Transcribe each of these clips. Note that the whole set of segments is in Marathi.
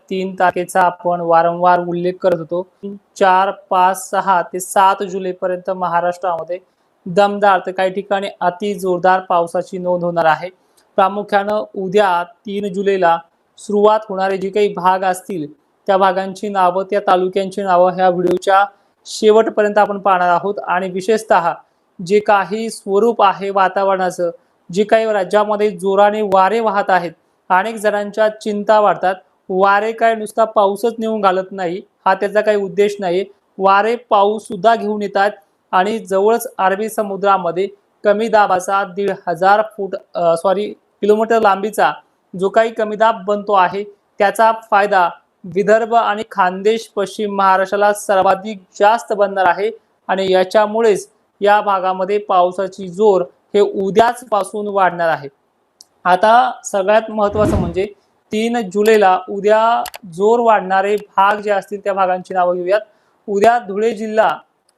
3 तारखेचा आपण वारंवार उल्लेख करत होतो. 4, 5, 6 ते 7 जुलैपर्यंत महाराष्ट्रामध्ये दमदार तर काही ठिकाणी अति जोरदार पावसाची नोंद होणार आहे. प्रामुख्यानं उद्या 3 जुलैला सुरुवात होणारे जे काही भाग असतील त्या भागांची नावं, त्या तालुक्यांची नावं ह्या व्हिडिओच्या शेवटपर्यंत आपण पाहणार आहोत. आणि विशेषतः जे काही स्वरूप आहे वातावरणाचं, जे काही राज्यामध्ये जोराने वारे वाहत आहेत, अनेक जणांच्या चिंता वाढतात. वारे काय नुसता पाऊसच नेऊन घालत नाही, हा त्याचा काही उद्देश नाही. वारे पाऊस सुद्धा घेऊन येतात आणि जवळच अरबी समुद्रामध्ये कमी दाबाचा 1,500 किलोमीटर लांबीचा जो काही कमी दाब बनतो आहे त्याचा फायदा विदर्भ आणि खानदेश पश्चिम महाराष्ट्राला सर्वाधिक जास्त बनणार आहे. आणि याच्यामुळेच या भागामध्ये पावसाची जोर हे उद्याच पासून वाढणार आहे. आता सगळ्यात महत्त्वाचं म्हणजे 3 जुलैला उद्या जोर वाढणारे भाग जे असतील त्या भागांची नावं घेऊयात. उद्या धुळे जिल्हा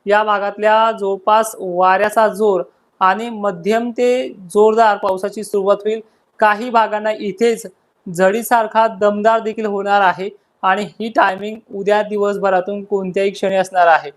या भागातल्या जवळपास वाऱ्याचा जोर आणि मध्यम ते जोरदार पावसाची सुरुवात होईल. काही भागांना इथेच झडीसारखा दमदार देखील होणार आहे आणि ही टायमिंग उद्या दिवसभरातून कोणत्याही क्षणी असणार आहे.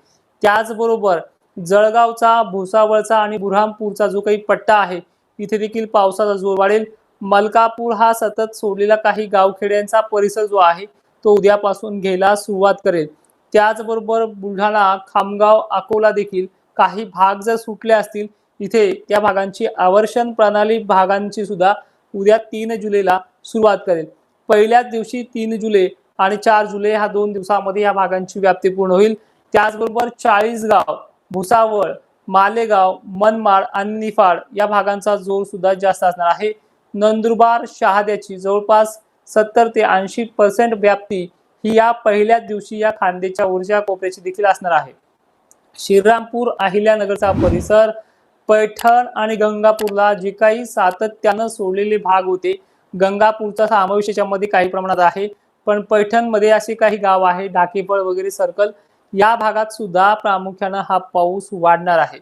त्याचबरोबर जळगावचा, भुसावळचा आणि बुरहानपूरचा जो काही पट्टा आहे इथे देखील पावसाचा जोर वाढेल. मलकापूर हा सतत सोडलेला काही गावखेड्यांचा परिसर जो आहे तो उद्यापासून घ्यायला सुरुवात करेल. त्याचबरोबर बुलढाणा, खामगाव, अकोला देखील काही भाग जर सुटले असतील इथे त्या भागांची आवर्षण प्रणाली भागांची सुद्धा उद्या 3 जुलैला सुरुवात करेल. पहिल्याच दिवशी 3 जुलै आणि 4 जुलै ह्या 2 दिवसांमध्ये या भागांची व्याप्ती पूर्ण होईल. त्याचबरोबर चाळीसगाव, भुसावळ, मालेगाव, मनमाड आणि निफाड या भागांचा जोर सुद्धा जास्त असणार आहे. नंदुरबार, शहाद्याची जवळपास 70 ते 80% व्याप्ती ही या पहिल्याच दिवशी या खानदेशच्या ऊर्जा कोपऱ्याची देखील असणार आहे. श्रीरामपूर, अहिल्यानगरचा परिसर, पैठण आणि गंगापूरला जे काही सातत्यानं सोडलेले भाग होते, गंगापूरचा समावेश याच्यामध्ये काही प्रमाणात आहे, पण पैठणमध्ये असे काही गाव आहे, ढाकेफळ वगैरे सर्कल, या भागात सुद्धा प्रामुख्यानं हा पाऊस वाढणार आहे.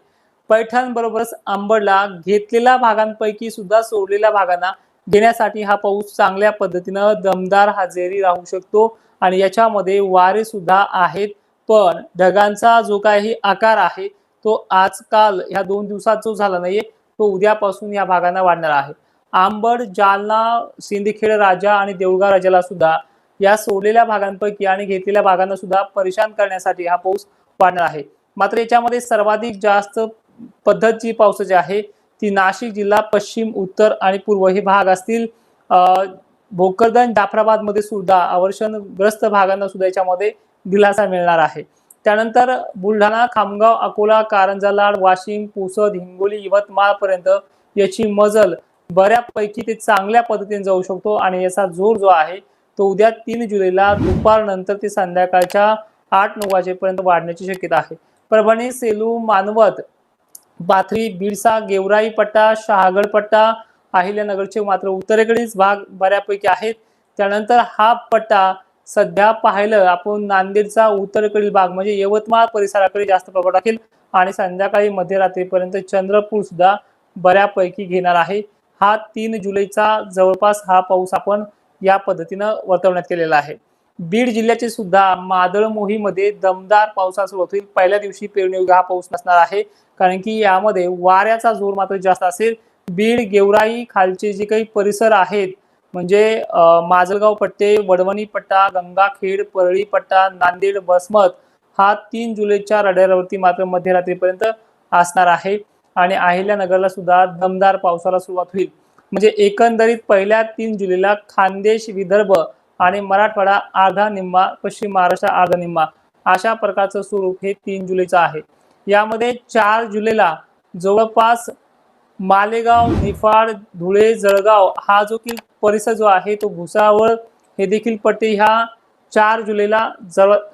पैठण बरोबरच अंबडला घेतलेल्या भागांपैकी सुद्धा सोडलेल्या भागांना घेण्यासाठी हा पाऊस चांगल्या पद्धतीनं दमदार हजेरी राहू शकतो आणि याच्यामध्ये वारे सुद्धा आहेत. पण ढगांचा जो काही आकार आहे तो आजकाल ह्या 2 दिवसात जो झाला नाहीये तो उद्यापासून या भागांना वाढणार आहे. आंबड, जालना, सिंदखेड राजा आणि देऊळगाव राजाला सुद्धा या सोडलेल्या भागांपैकी आणि घेतलेल्या भागांना सुद्धा परेशान करण्यासाठी हा पाऊस वाढणार आहे. मात्र याच्यामध्ये सर्वाधिक जास्त पद्धत जी पावसाची आहे ती नाशिक जिल्हा, पश्चिम, उत्तर आणि पूर्व हे भाग असतील. भोकरदन, जाफराबाद मध्ये सुद्धा अवर्षणग्रस्त भागांना सुद्धा याच्यामध्ये दिलासा मिळणार आहे. त्यानंतर बुलढाणा, खामगाव, अकोला, कारंजा, लाड, वाशिम, पुसद, हिंगोली, यवतमाळ पर्यंत याची मजल बऱ्यापैकी ते चांगल्या पद्धतीने जाऊ शकतो आणि याचा जोर जो आहे तो उद्या 3 जुलैला दुपारनंतर ते संध्याकाळच्या 8-9 वाजेपर्यंत वाढण्याची शक्यता आहे. परभणी, सेलू, मानवत, पाथरी, बिरसा, गेवराई पट्टा, शहागड पट्टा, अहिल्यानगरचे मात्र उत्तरेकडील भाग बऱ्यापैकी आहेत. त्यानंतर हा पट्टा सध्या पाहिलं आपण नांदेडचा उत्तरेकडील भाग म्हणजे यवतमाळ परिसराकडे जास्त प्रभाव टाकेल आणि संध्याकाळी मध्यरात्रीपर्यंत चंद्रपूर सुद्धा बऱ्यापैकी घेणार आहे. हा 3 जुलैचा जवळपास हा पाऊस आपण या पद्धतीनं वर्तवण्यात केलेला आहे. बीड जिल्ह्याचे सुद्धा मादळ मोहीमध्ये दमदार पावसाला सुरुवात होईल. पहिल्या दिवशी पेरणीयोग्य हा पाऊस नसणार आहे कारण की यामध्ये वाऱ्याचा जोर मात्र जास्त असेल. बीड, गेवराई खालचे जे काही परिसर आहेत म्हणजे माजलगाव पट्टे, वडवणी पट्टा, गंगाखेड, परळी पट्टा, नांदेड, वसमत हा 3 जुलैच्या रडारवरती मात्र मध्यरात्रीपर्यंत असणार आहे आणि अहिल्यानगरला सुद्धा दमदार पावसाला सुरुवात होईल. म्हणजे एकंदरीत पहिल्या 3 जुलैला खानदेश, विदर्भ आणि मराठवाडा अर्धा निम्मा, पश्चिम महाराष्ट्र अर्धा निम्मा अशा प्रकारचं स्वरूप हे 3 जुलैचं आहे. यामध्ये 4 जुलैला जवळपास मालेगाव, निफाड, धुळे, जळगाव हा जो की परिसर जो आहे तो भुसावळ हे देखील पट्टे ह्या 4 जुलैला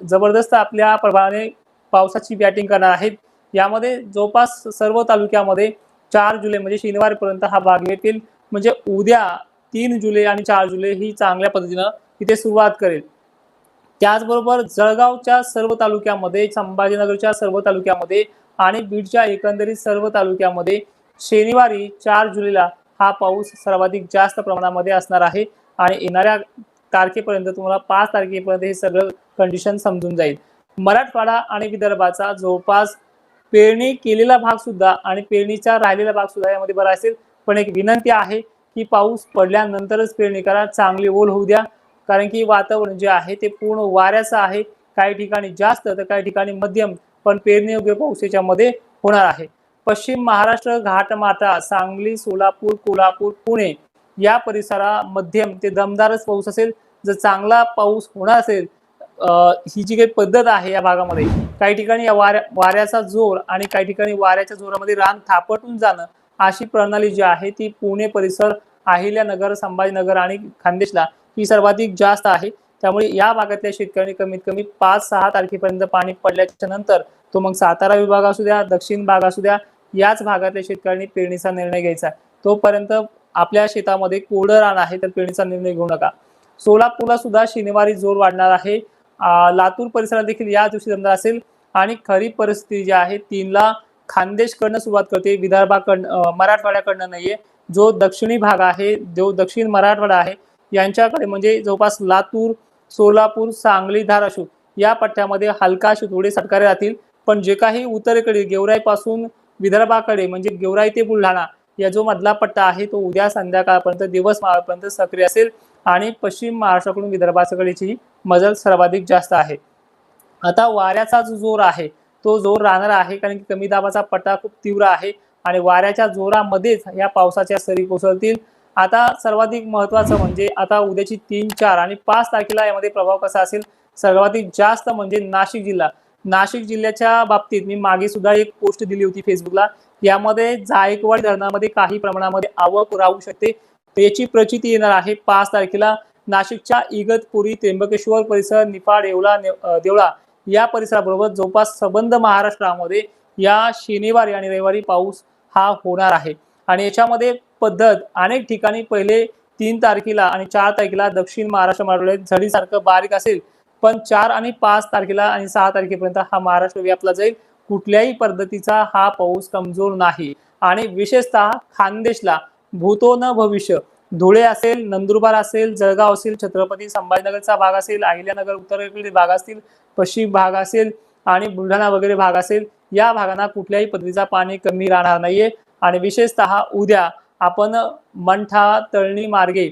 जबरदस्त आपल्या प्रभावाने पावसाची बॅटिंग करणार आहेत. यामध्ये जवळपास सर्व तालुक्यामध्ये 4 जुलै म्हणजे शनिवारपर्यंत हा भाग येतील. म्हणजे उद्या 3 जुलै आणि 4 जुलै ही चांगल्या पद्धतीनं इथे सुरुवात करेल. त्याचबरोबर जळगावच्या सर्व तालुक्यामध्ये, संभाजीनगरच्या सर्व तालुक्यामध्ये आणि बीडच्या एकंदरीत सर्व तालुक्यामध्ये शनिवारी 4 जुलैला हा पाऊस सर्वाधिक जास्त प्रमाणामध्ये असणार आहे आणि येणाऱ्या तारखेपर्यंत तुम्हाला 5 तारखेपर्यंत हे सगळं कंडिशन समजून जाईल. मराठवाडा आणि विदर्भाचा जवळपास पेरणी केलेला भाग सुद्धा आणि पेरणीचा राहिलेला भाग सुद्धा यामध्ये बरा असेल. पण एक विनंती आहे की पाऊस पडल्यानंतरच पेरणी करा, चांगली ओल होऊ द्या. कारण की वातावरण जे आहे ते पूर्ण वाऱ्याचं आहे. काही ठिकाणी जास्त तर काही ठिकाणी मध्यम, पण पेरणी योग्य पाऊस याच्यामध्ये होणार आहे. पश्चिम महाराष्ट्र, घाटमाथा, सांगली, सोलापूर, कोल्हापूर, पुणे या परिसरात मध्यम ते दमदारच पाऊस असेल. जर चांगला पाऊस होणार असेल, ही जी काही पद्धत आहे या भागामध्ये, काही ठिकाणी या वाऱ्याचा जोर आणि काही ठिकाणी वाऱ्याच्या जोरामध्ये रान थापटून जाणं, अशी प्रणाली जी आहे ती पुणे परिसर, अहिल्यानगर, संभाजीनगर आणि खान्देशला ही सर्वाधिक जास्त आहे. त्यामुळे या भागातल्या शेतकऱ्यांनी कमीत कमी 5-6 तारखेपर्यंत पाणी पडल्याच्या नंतर, तो मग सातारा विभाग असू द्या, दक्षिण भाग असू द्या, याच भागातल्या शेतकऱ्यांनी पेरणीचा निर्णय घ्यायचा आहे. तोपर्यंत आपल्या शेतामध्ये कोरडं रान आहे तर पेरणीचा निर्णय घेऊ नका. सोलापूरला सुद्धा शनिवारी जोर वाढणार आहे. लातूर परिसरात देखील या दिवशी दमदार असेल आणि खरीप परिस्थिती जी आहे 3ला खानदेशकडनं सुरुवात करते, विदर्भाकडनं, मराठवाड्याकडनं नाहीये. जो दक्षिणी भाग आहे, जो दक्षिण मराठवाडा आहे, यांच्याकडे म्हणजे जवळपास लातूर, सोलापूर, सांगली, धाराशिव या पट्ट्यामध्ये हलकाशे थोडे सटकारे राहतील. पण जे काही उत्तरेकडे गेवराईपासून विदर्भाकडे म्हणजे गेवराई ते बुलढाणा या जो मधला पट्टा आहे तो उद्या संध्याकाळपर्यंत, दिवस मावळपर्यंत सक्रिय असेल आणि पश्चिम महाराष्ट्राकडून विदर्भाकडची मजल सर्वाधिक जास्त आहे. आता वाऱ्याचा जो जोर आहे तो जोर राहणार आहे, कारण की कमी दाबाचा पट्टा खूप तीव्र आहे आणि वाऱ्याच्या जोरामध्येच या पावसाच्या सरी कोसळतील. आता सर्वाधिक महत्त्वाचं म्हणजे आता उद्याची 3, 4 आणि 5 तारखेला यामध्ये प्रभाव कसा असेल. सर्वाधिक जास्त म्हणजे नाशिक जिल्हा. नाशिक जिल्ह्याच्या बाबतीत मी मागे सुद्धा एक पोस्ट दिली होती फेसबुकला. यामध्ये जायकवाडी धरणामध्ये काही प्रमाणामध्ये आवक राहू शकते. याची प्रचिती येणार आहे 5 तारखेला. नाशिकच्या इगतपुरी, त्र्यंबकेश्वर परिसर, निफाड, येवला, देवळा या परिसराबरोबर जवळपास संबंध महाराष्ट्रामध्ये या शनिवारी आणि रविवारी पाऊस हा होणार आहे. आणि याच्यामध्ये पद्धत अनेक ठिकाणी पहिले 3 तारखेला आणि 4 तारखेला दक्षिण महाराष्ट्र मराठवाड्यात झडीसारखं बारीक असेल, पण 4 आणि 5 तारखेला आणि 6 तारखेपर्यंत हा महाराष्ट्र व्यापला जाईल. कुठल्याही पद्धतीचा हा पाऊस कमजोर नाही. आणि विशेषतः खानदेशला भूतो न भविष्य, धुळे असेल, नंदुरबार असेल, जळगाव असेल, छत्रपती संभाजीनगरचा भाग असेल, अहिल्यानगर उत्तरेकडील भाग असतील, पश्चिम भाग असेल आणि बुलढाणा वगैरे भाग असेल, या भागांना कुठल्याही पद्धतीचा पाणी कमी राहणार नाहीये. आणि विशेषतः उद्या आपण मंठा, तळणी मार्गे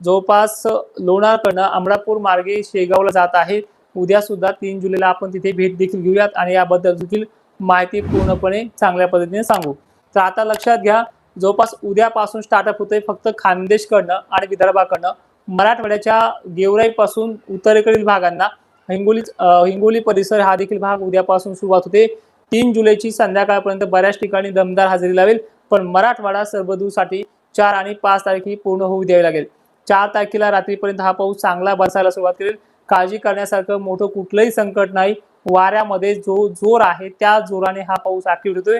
जवळपास लोणारकडनं अमरापूर मार्गे शेगावला जात आहे. उद्या सुद्धा 3 जुलैला आपण तिथे भेट देखील घेऊयात आणि याबद्दल देखील माहिती पूर्णपणे चांगल्या पद्धतीने सांगू. तर आता लक्षात घ्या, जवळपास उद्यापासून स्टार्टअप होतोय फक्त खानदेशकडनं आणि विदर्भाकडनं. मराठवाड्याच्या गेवराईपासून उत्तरेकडील भागांना हिंगोली परिसर हा देखील भाग उद्यापासून सुरुवात होते. 3 जुलैची संध्याकाळपर्यंत बऱ्याच ठिकाणी दमदार हजेरी लावेल. पण मराठवाडा सरबदूसाठी 4 आणि 5 तारखे पूर्ण होऊ द्यावी लागेल. 4 तारखेला रात्रीपर्यंत हा पाऊस चांगला बरसायला सुरुवात करेल. काळजी करण्यासारखं मोठं कुठलंही संकट नाही. वाऱ्यामध्ये जो जोर आहे त्या जोराने हा पाऊस ऍक्टिव्ह होतोय.